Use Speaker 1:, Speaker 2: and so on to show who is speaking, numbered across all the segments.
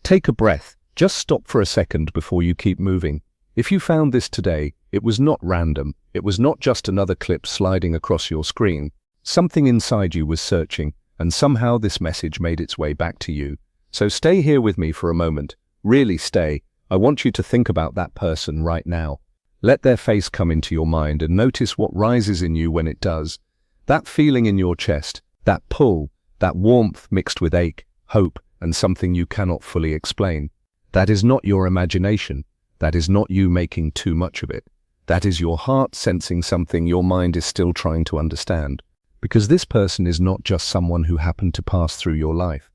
Speaker 1: Take a breath. Just stop for a second before you keep moving. If you found this today, it was not random. It was not just another clip sliding across your screen. Something inside you was searching, and somehow this message made its way back to you. So stay here with me for a moment. Really stay. I want you to think about that person right now. Let their face come into your mind and notice what rises in you when it does. That feeling in your chest, that pull, that warmth mixed with ache, hope, and something you cannot fully explain. That is not your imagination. That is not you making too much of it. That is your heart sensing something your mind is still trying to understand. Because this person is not just someone who happened to pass through your life.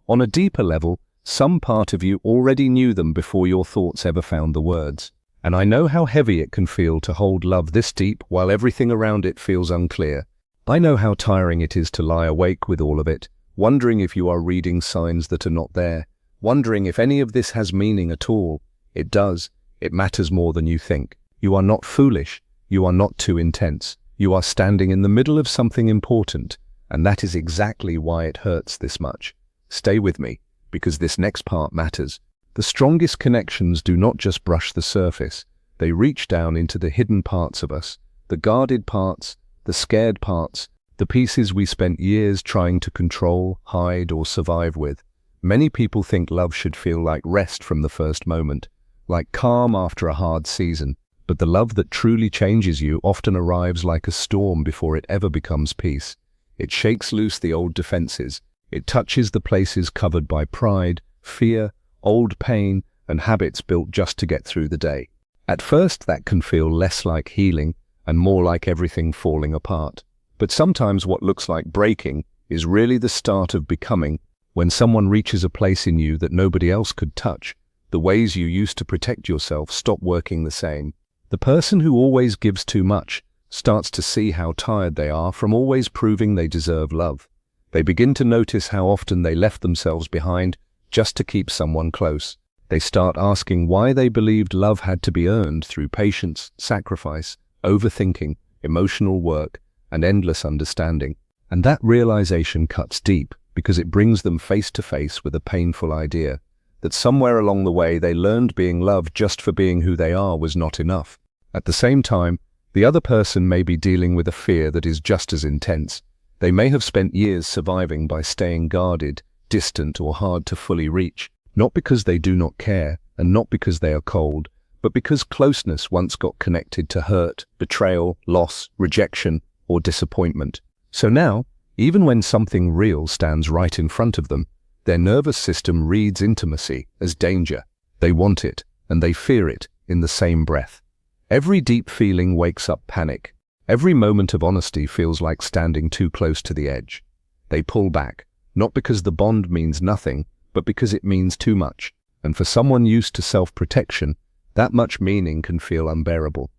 Speaker 1: On a deeper level, some part of you already knew them before your thoughts ever found the words. And I know how heavy it can feel to hold love this deep while everything around it feels unclear. I know how tiring it is to lie awake with all of it, wondering if you are reading signs that are not there, wondering if any of this has meaning at all. It does. It matters more than you think. You are not foolish. You are not too intense. You are standing in the middle of something important, and that is exactly why it hurts this much. Stay with me, because this next part matters. The strongest connections do not just brush the surface. They reach down into the hidden parts of us, the guarded parts, the scared parts, the pieces we spent years trying to control, hide, or survive with. Many people think love should feel like rest from the first moment, like calm after a hard season, but the love that truly changes you often arrives like a storm before it ever becomes peace. It shakes loose the old defenses. It touches the places covered by pride, fear, old pain, and habits built just to get through the day. At first, that can feel less like healing and more like everything falling apart. But sometimes what looks like breaking is really the start of becoming, when someone reaches a place in you that nobody else could touch. The ways you used to protect yourself stop working the same. The person who always gives too much starts to see how tired they are from always proving they deserve love. They begin to notice how often they left themselves behind just to keep someone close. They start asking why they believed love had to be earned through patience, sacrifice, overthinking, emotional work, and endless understanding. And that realization cuts deep because it brings them face to face with a painful idea that somewhere along the way they learned being loved just for being who they are was not enough. At the same time, the other person may be dealing with a fear that is just as intense. They may have spent years surviving by staying guarded, distant, or hard to fully reach, not because they do not care and not because they are cold, but because closeness once got connected to hurt, betrayal, loss, rejection, or disappointment. So now, even when something real stands right in front of them, their nervous system reads intimacy as danger. They want it, and they fear it in the same breath. Every deep feeling wakes up panic. Every moment of honesty feels like standing too close to the edge. They pull back, not because the bond means nothing, but because it means too much. And for someone used to self-protection, that much meaning can feel unbearable.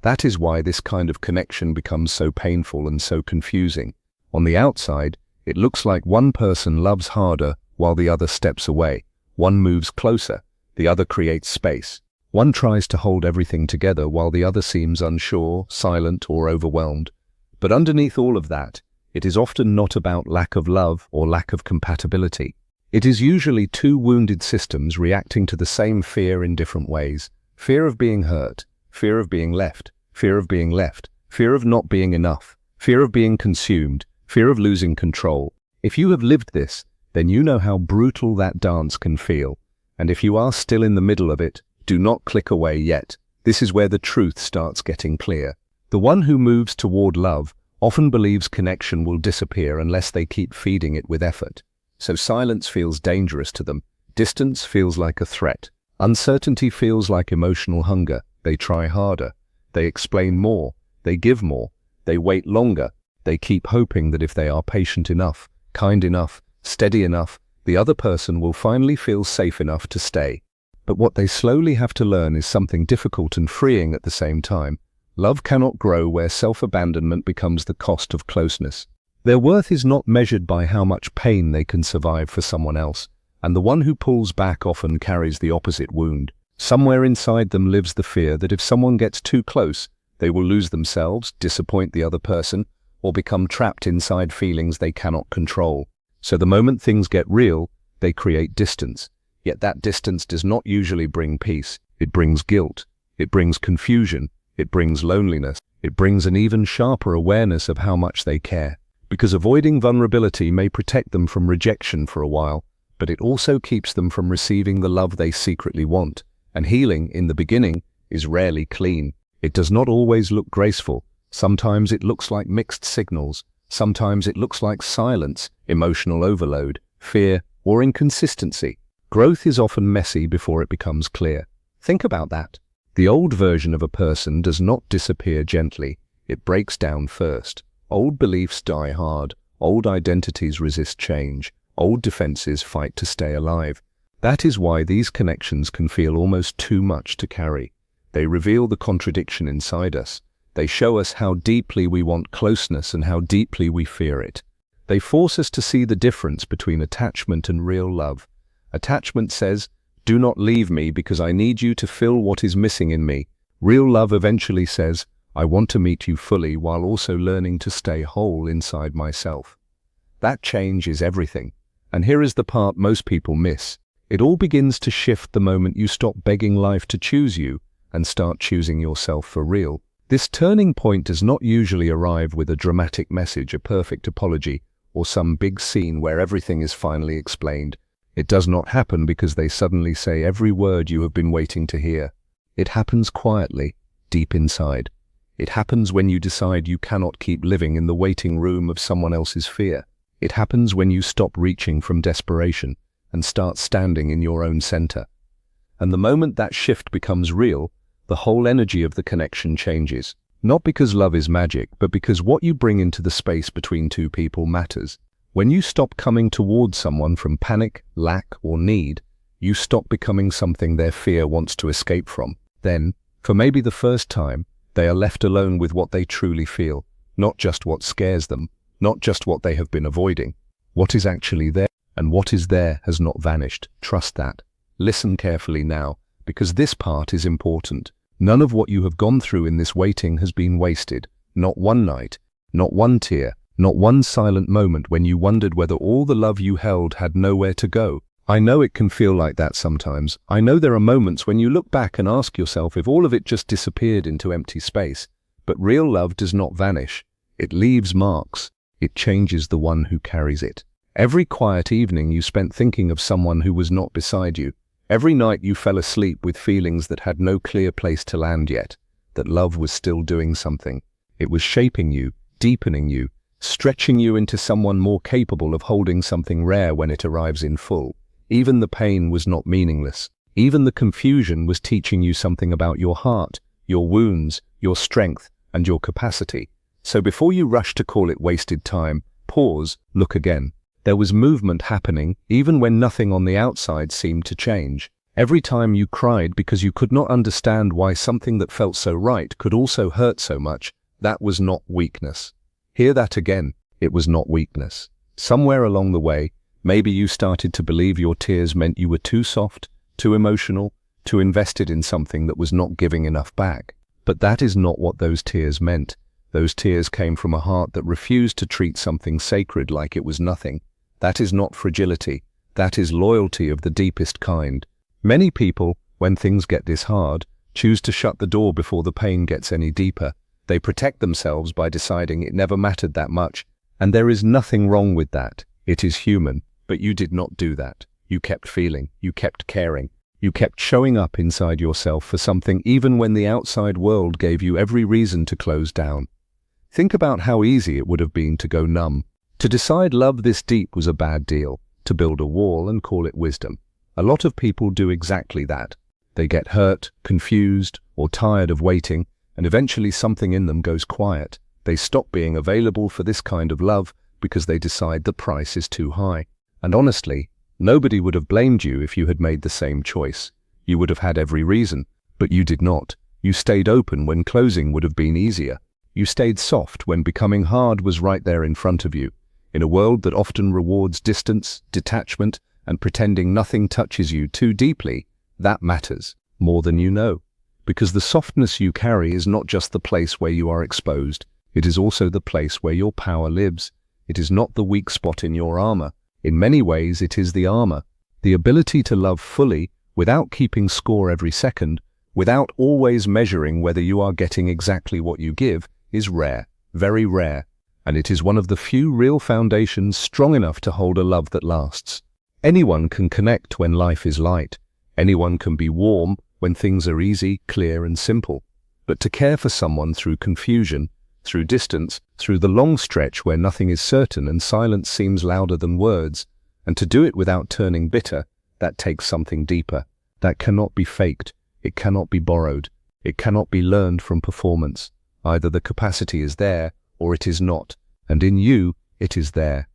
Speaker 1: That is why this kind of connection becomes so painful and so confusing. On the outside, it looks like one person loves harder while the other steps away. One moves closer, the other creates space. One tries to hold everything together while the other seems unsure, silent, or overwhelmed. But underneath all of that, it is often not about lack of love or lack of compatibility. It is usually two wounded systems reacting to the same fear in different ways. Fear of being hurt, fear of being left, fear of being left, fear of not being enough, fear of being consumed, fear of losing control. If you have lived this, then you know how brutal that dance can feel. And if you are still in the middle of it, do not click away yet. This is where the truth starts getting clear. The one who moves toward love often believes connection will disappear unless they keep feeding it with effort. So silence feels dangerous to them. Distance feels like a threat. Uncertainty feels like emotional hunger. They try harder. They explain more. They give more. They wait longer. They keep hoping that if they are patient enough, kind enough, steady enough, the other person will finally feel safe enough to stay. But what they slowly have to learn is something difficult and freeing at the same time. Love cannot grow where self-abandonment becomes the cost of closeness. Their worth is not measured by how much pain they can survive for someone else, and the one who pulls back often carries the opposite wound. Somewhere inside them lives the fear that if someone gets too close, they will lose themselves, disappoint the other person, or become trapped inside feelings they cannot control. So the moment things get real, they create distance. Yet that distance does not usually bring peace. It brings guilt. It brings confusion. It brings loneliness. It brings an even sharper awareness of how much they care. Because avoiding vulnerability may protect them from rejection for a while, but it also keeps them from receiving the love they secretly want. And healing, in the beginning, is rarely clean. It does not always look graceful. Sometimes it looks like mixed signals. Sometimes it looks like silence, emotional overload, fear, or inconsistency. Growth is often messy before it becomes clear. Think about that. The old version of a person does not disappear gently. It breaks down first. Old beliefs die hard. Old identities resist change. Old defenses fight to stay alive. That is why these connections can feel almost too much to carry. They reveal the contradiction inside us. They show us how deeply we want closeness and how deeply we fear it. They force us to see the difference between attachment and real love. Attachment says, "Do not leave me because I need you to fill what is missing in me." Real love eventually says, "I want to meet you fully while also learning to stay whole inside myself." That change is everything. And here is the part most people miss. It all begins to shift the moment you stop begging life to choose you and start choosing yourself for real. This turning point does not usually arrive with a dramatic message, a perfect apology, or some big scene where everything is finally explained. It does not happen because they suddenly say every word you have been waiting to hear. It happens quietly, deep inside. It happens when you decide you cannot keep living in the waiting room of someone else's fear. It happens when you stop reaching from desperation and start standing in your own center. And the moment that shift becomes real, the whole energy of the connection changes. Not because love is magic, but because what you bring into the space between two people matters. When you stop coming towards someone from panic, lack, or need, you stop becoming something their fear wants to escape from. Then, for maybe the first time, they are left alone with what they truly feel, not just what scares them, not just what they have been avoiding. What is actually there, and what is there has not vanished. Trust that. Listen carefully now, because this part is important. None of what you have gone through in this waiting has been wasted. Not one night, not one tear, not one silent moment when you wondered whether all the love you held had nowhere to go. I know it can feel like that sometimes. I know there are moments when you look back and ask yourself if all of it just disappeared into empty space. But real love does not vanish. It leaves marks. It changes the one who carries it. Every quiet evening you spent thinking of someone who was not beside you. Every night you fell asleep with feelings that had no clear place to land yet, that love was still doing something. It was shaping you, deepening you, stretching you into someone more capable of holding something rare when it arrives in full. Even the pain was not meaningless. Even the confusion was teaching you something about your heart, your wounds, your strength, and your capacity. So before you rush to call it wasted time, pause, look again. There was movement happening, even when nothing on the outside seemed to change. Every time you cried because you could not understand why something that felt so right could also hurt so much, that was not weakness. Hear that again. It was not weakness. Somewhere along the way, maybe you started to believe your tears meant you were too soft, too emotional, too invested in something that was not giving enough back. But that is not what those tears meant. Those tears came from a heart that refused to treat something sacred like it was nothing. That is not fragility. That is loyalty of the deepest kind. Many people, when things get this hard, choose to shut the door before the pain gets any deeper. They protect themselves by deciding it never mattered that much. And there is nothing wrong with that. It is human. But you did not do that. You kept feeling. You kept caring. You kept showing up inside yourself for something even when the outside world gave you every reason to close down. Think about how easy it would have been to go numb. To decide love this deep was a bad deal. To build a wall and call it wisdom. A lot of people do exactly that. They get hurt, confused, or tired of waiting, and eventually something in them goes quiet. They stop being available for this kind of love because they decide the price is too high. And honestly, nobody would have blamed you if you had made the same choice. You would have had every reason, but you did not. You stayed open when closing would have been easier. You stayed soft when becoming hard was right there in front of you. In a world that often rewards distance, detachment, and pretending nothing touches you too deeply, that matters more than you know. Because the softness you carry is not just the place where you are exposed, it is also the place where your power lives. It is not the weak spot in your armor. In many ways, it is the armor. The ability to love fully, without keeping score every second, without always measuring whether you are getting exactly what you give, is rare, very rare, and it is one of the few real foundations strong enough to hold a love that lasts. Anyone can connect when life is light. Anyone can be warm when things are easy, clear, and simple. But to care for someone through confusion, through distance, through the long stretch where nothing is certain and silence seems louder than words, and to do it without turning bitter, that takes something deeper. That cannot be faked. It cannot be borrowed. It cannot be learned from performance. Either the capacity is there, or it is not, and in you, it is there.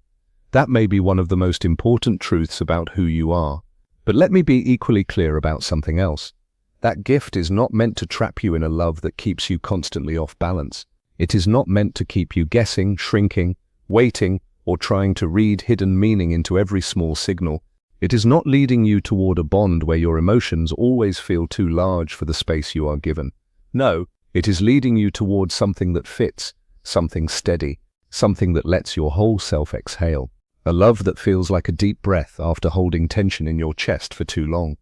Speaker 1: That may be one of the most important truths about who you are. But let me be equally clear about something else. That gift is not meant to trap you in a love that keeps you constantly off balance. It is not meant to keep you guessing, shrinking, waiting, or trying to read hidden meaning into every small signal. It is not leading you toward a bond where your emotions always feel too large for the space you are given. No, it is leading you toward something that fits, something steady, something that lets your whole self exhale. A love that feels like a deep breath after holding tension in your chest for too long.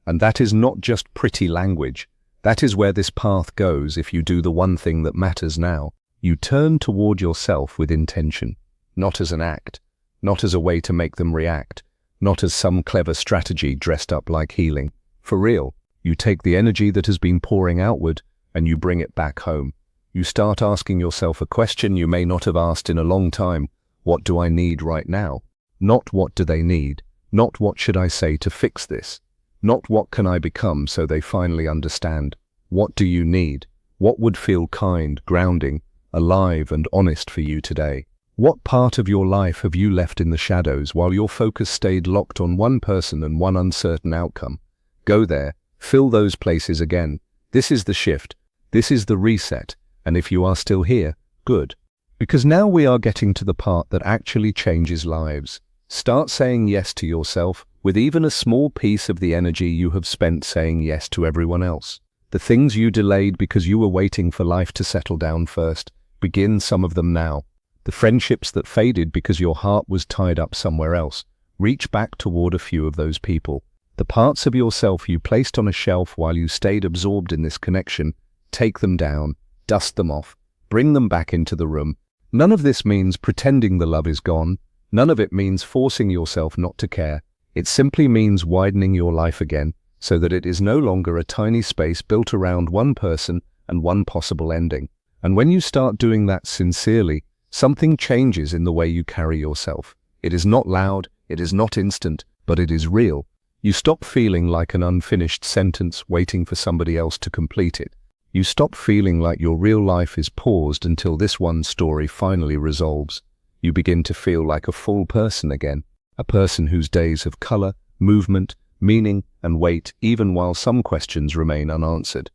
Speaker 1: And that is not just pretty language. That is where this path goes if you do the one thing that matters now. You turn toward yourself with intention, not as an act, not as a way to make them react, not as some clever strategy dressed up like healing. For real, you take the energy that has been pouring outward and you bring it back home. You start asking yourself a question you may not have asked in a long time. What do I need right now? Not what do they need, not what should I say to fix this, not what can I become so they finally understand. What do you need? What would feel kind, grounding, alive and honest for you today? What part of your life have you left in the shadows while your focus stayed locked on one person and one uncertain outcome? Go there, fill those places again. This is the shift, this is the reset, and if you are still here, good. Because now we are getting to the part that actually changes lives. Start saying yes to yourself with even a small piece of the energy you have spent saying yes to everyone else. The things you delayed because you were waiting for life to settle down first, begin some of them now. The friendships that faded because your heart was tied up somewhere else, reach back toward a few of those people. The parts of yourself you placed on a shelf while you stayed absorbed in this connection, take them down, dust them off, bring them back into the room. None of this means pretending the love is gone. None of it means forcing yourself not to care. It simply means widening your life again so that it is no longer a tiny space built around one person and one possible ending. And when you start doing that sincerely, something changes in the way you carry yourself. It is not loud, it is not instant, but it is real. You stop feeling like an unfinished sentence waiting for somebody else to complete it. You stop feeling like your real life is paused until this one story finally resolves. You begin to feel like a full person again, a person whose days have color, movement, meaning, and weight, even while some questions remain unanswered.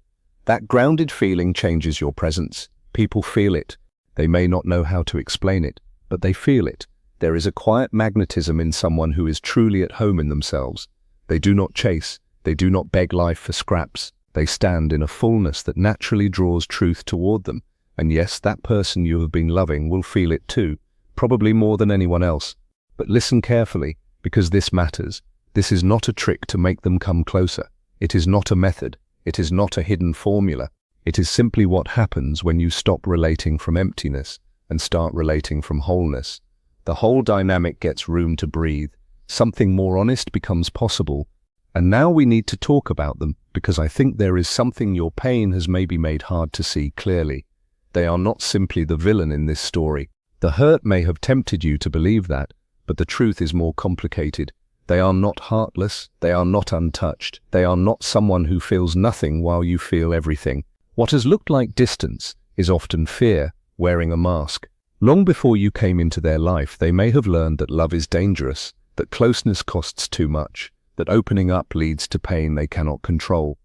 Speaker 1: That grounded feeling changes your presence. People feel it. They may not know how to explain it, but they feel it. There is a quiet magnetism in someone who is truly at home in themselves. They do not chase. They do not beg life for scraps. They stand in a fullness that naturally draws truth toward them. And yes, that person you have been loving will feel it too, probably more than anyone else. But listen carefully, because this matters. This is not a trick to make them come closer. It is not a method. It is not a hidden formula. It is simply what happens when you stop relating from emptiness and start relating from wholeness. The whole dynamic gets room to breathe. Something more honest becomes possible. And now we need to talk about them, because I think there is something your pain has maybe made hard to see clearly. They are not simply the villain in this story. The hurt may have tempted you to believe that, but the truth is more complicated. They are not heartless, they are not untouched, they are not someone who feels nothing while you feel everything. What has looked like distance is often fear, wearing a mask. Long before you came into their life, they may have learned that love is dangerous, that closeness costs too much, that opening up leads to pain they cannot control.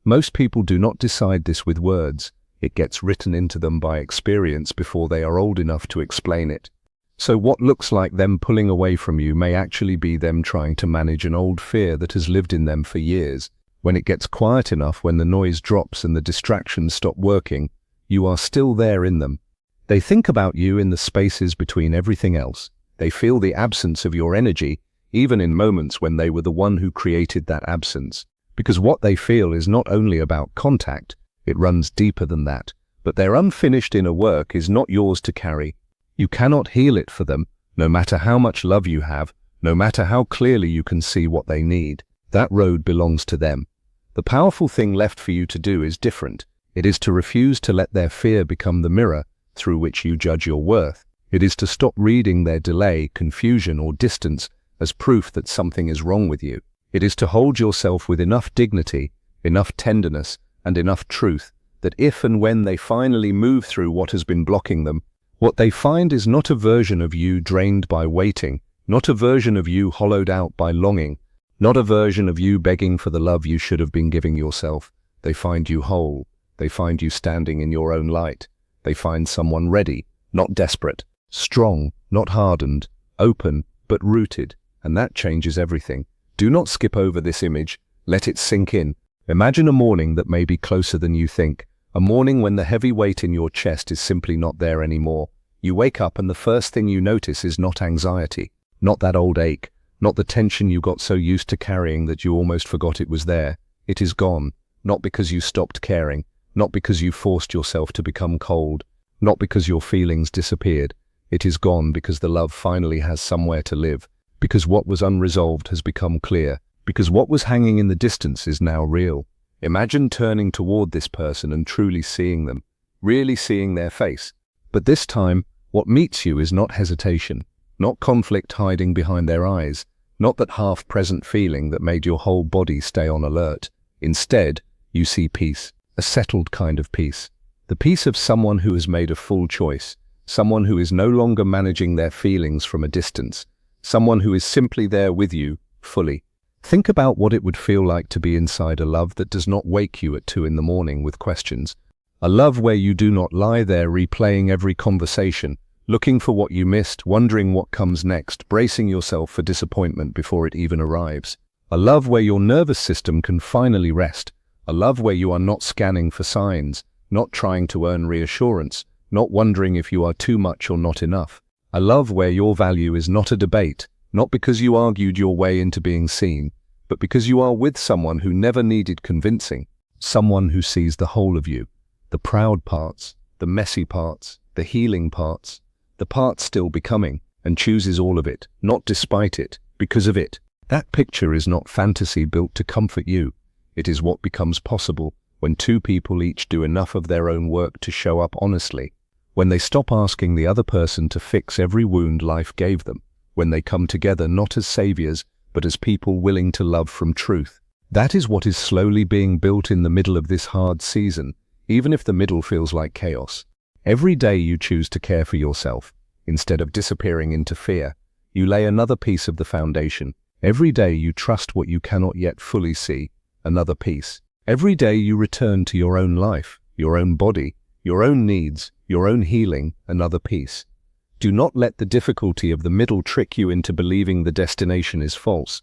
Speaker 1: Most people do not decide this with words. It gets written into them by experience before they are old enough to explain it. So what looks like them pulling away from you may actually be them trying to manage an old fear that has lived in them for years. When it gets quiet enough, when the noise drops and the distractions stop working, you are still there in them. They think about you in the spaces between everything else. They feel the absence of your energy, even in moments when they were the one who created that absence. Because what they feel is not only about contact, it runs deeper than that. But their unfinished inner work is not yours to carry. You cannot heal it for them, no matter how much love you have, no matter how clearly you can see what they need. That road belongs to them. The powerful thing left for you to do is different. It is to refuse to let their fear become the mirror through which you judge your worth. It is to stop reading their delay, confusion, or distance as proof that something is wrong with you. It is to hold yourself with enough dignity, enough tenderness, and enough truth that if and when they finally move through what has been blocking them, what they find is not a version of you drained by waiting, not a version of you hollowed out by longing, not a version of you begging for the love you should have been giving yourself. They find you whole. They find you standing in your own light. They find someone ready, not desperate, strong, not hardened, open, but rooted, and that changes everything. Do not skip over this image. Let it sink in. Imagine a morning that may be closer than you think, a morning when the heavy weight in your chest is simply not there anymore. You wake up and the first thing you notice is not anxiety, not that old ache, not the tension you got so used to carrying that you almost forgot it was there. It is gone, not because you stopped caring, not because you forced yourself to become cold, not because your feelings disappeared. It is gone because the love finally has somewhere to live, because what was unresolved has become clear, because what was hanging in the distance is now real. Imagine turning toward this person and truly seeing them, really seeing their face. But this time, what meets you is not hesitation, not conflict hiding behind their eyes, not that half-present feeling that made your whole body stay on alert. Instead, you see peace, a settled kind of peace. The peace of someone who has made a full choice, someone who is no longer managing their feelings from a distance, someone who is simply there with you, fully. Think about what it would feel like to be inside a love that does not wake you at 2 in the morning with questions. A love where you do not lie there replaying every conversation, looking for what you missed, wondering what comes next, bracing yourself for disappointment before it even arrives. A love where your nervous system can finally rest. A love where you are not scanning for signs, not trying to earn reassurance, not wondering if you are too much or not enough. A love where your value is not a debate, not because you argued your way into being seen, but because you are with someone who never needed convincing, someone who sees the whole of you, the proud parts, the messy parts, the healing parts, the parts still becoming, and chooses all of it, not despite it, because of it. That picture is not fantasy built to comfort you. It is what becomes possible when 2 people each do enough of their own work to show up honestly, when they stop asking the other person to fix every wound life gave them, when they come together not as saviors, but as people willing to love from truth. That is what is slowly being built in the middle of this hard season, even if the middle feels like chaos. Every day you choose to care for yourself, instead of disappearing into fear, you lay another piece of the foundation. Every day you trust what you cannot yet fully see, another piece. Every day you return to your own life, your own body, your own needs, your own healing, another piece. Do not let the difficulty of the middle trick you into believing the destination is false.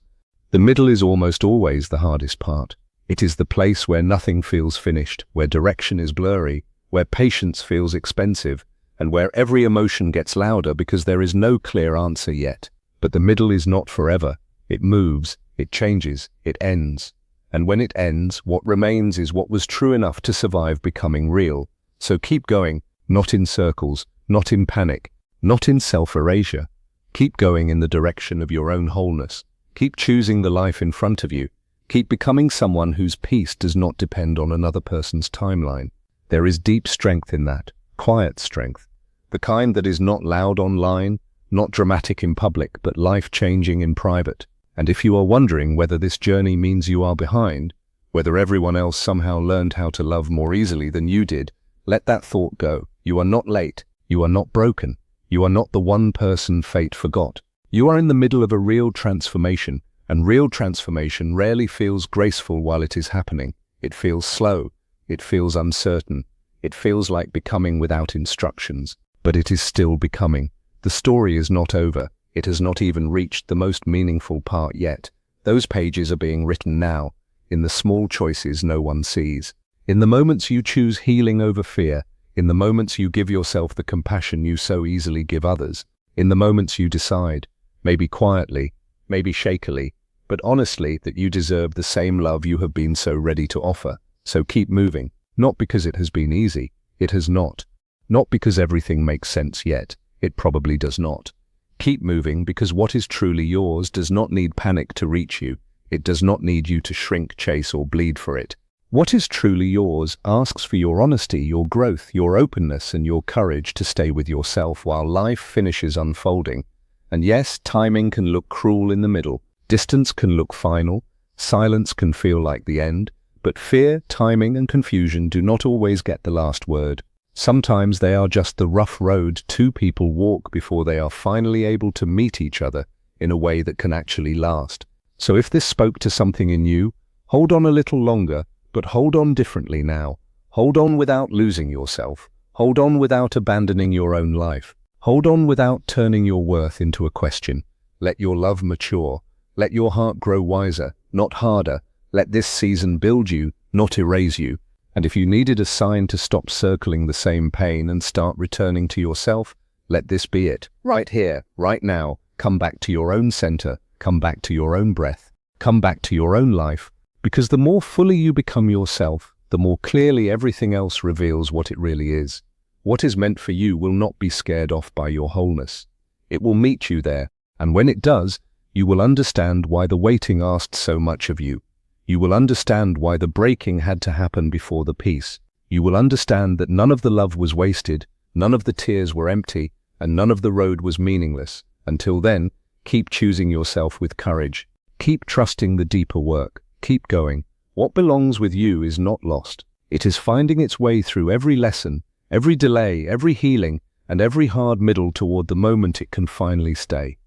Speaker 1: The middle is almost always the hardest part. It is the place where nothing feels finished, where direction is blurry, where patience feels expensive, and where every emotion gets louder because there is no clear answer yet. But the middle is not forever. It moves, it changes, it ends. And when it ends, what remains is what was true enough to survive becoming real. So keep going, not in circles, not in panic, not in self-erasure. Keep going in the direction of your own wholeness. Keep choosing the life in front of you. Keep becoming someone whose peace does not depend on another person's timeline. There is deep strength in that, quiet strength. The kind that is not loud online, not dramatic in public, but life-changing in private. And if you are wondering whether this journey means you are behind, whether everyone else somehow learned how to love more easily than you did, let that thought go. You are not late. You are not broken. You are not the one person fate forgot. You are in the middle of a real transformation, and real transformation rarely feels graceful while it is happening. It feels slow. It feels uncertain. It feels like becoming without instructions. But it is still becoming. The story is not over. It has not even reached the most meaningful part yet. Those pages are being written now, in the small choices no one sees. In the moments you choose healing over fear, in the moments you give yourself the compassion you so easily give others, in the moments you decide, maybe quietly, maybe shakily, but honestly that you deserve the same love you have been so ready to offer. So keep moving, not because it has been easy. It has not. Not because everything makes sense yet. It probably does not. Keep moving because what is truly yours does not need panic to reach you. It does not need you to shrink, chase, or bleed for it. What is truly yours asks for your honesty, your growth, your openness, and your courage to stay with yourself while life finishes unfolding. And yes, timing can look cruel in the middle. Distance can look final. Silence can feel like the end. But fear, timing, and confusion do not always get the last word. Sometimes they are just the rough road two people walk before they are finally able to meet each other in a way that can actually last. So if this spoke to something in you, hold on a little longer, but hold on differently now. Hold on without losing yourself. Hold on without abandoning your own life. Hold on without turning your worth into a question. Let your love mature. Let your heart grow wiser, not harder. Let this season build you, not erase you. And if you needed a sign to stop circling the same pain and start returning to yourself, let this be it. Right here, right now, come back to your own center, come back to your own breath, come back to your own life, because the more fully you become yourself, the more clearly everything else reveals what it really is. What is meant for you will not be scared off by your wholeness. It will meet you there, and when it does, you will understand why the waiting asked so much of you. You will understand why the breaking had to happen before the peace. You will understand that none of the love was wasted, none of the tears were empty, and none of the road was meaningless. Until then, keep choosing yourself with courage. Keep trusting the deeper work. Keep going. What belongs with you is not lost. It is finding its way through every lesson, every delay, every healing, and every hard middle toward the moment it can finally stay.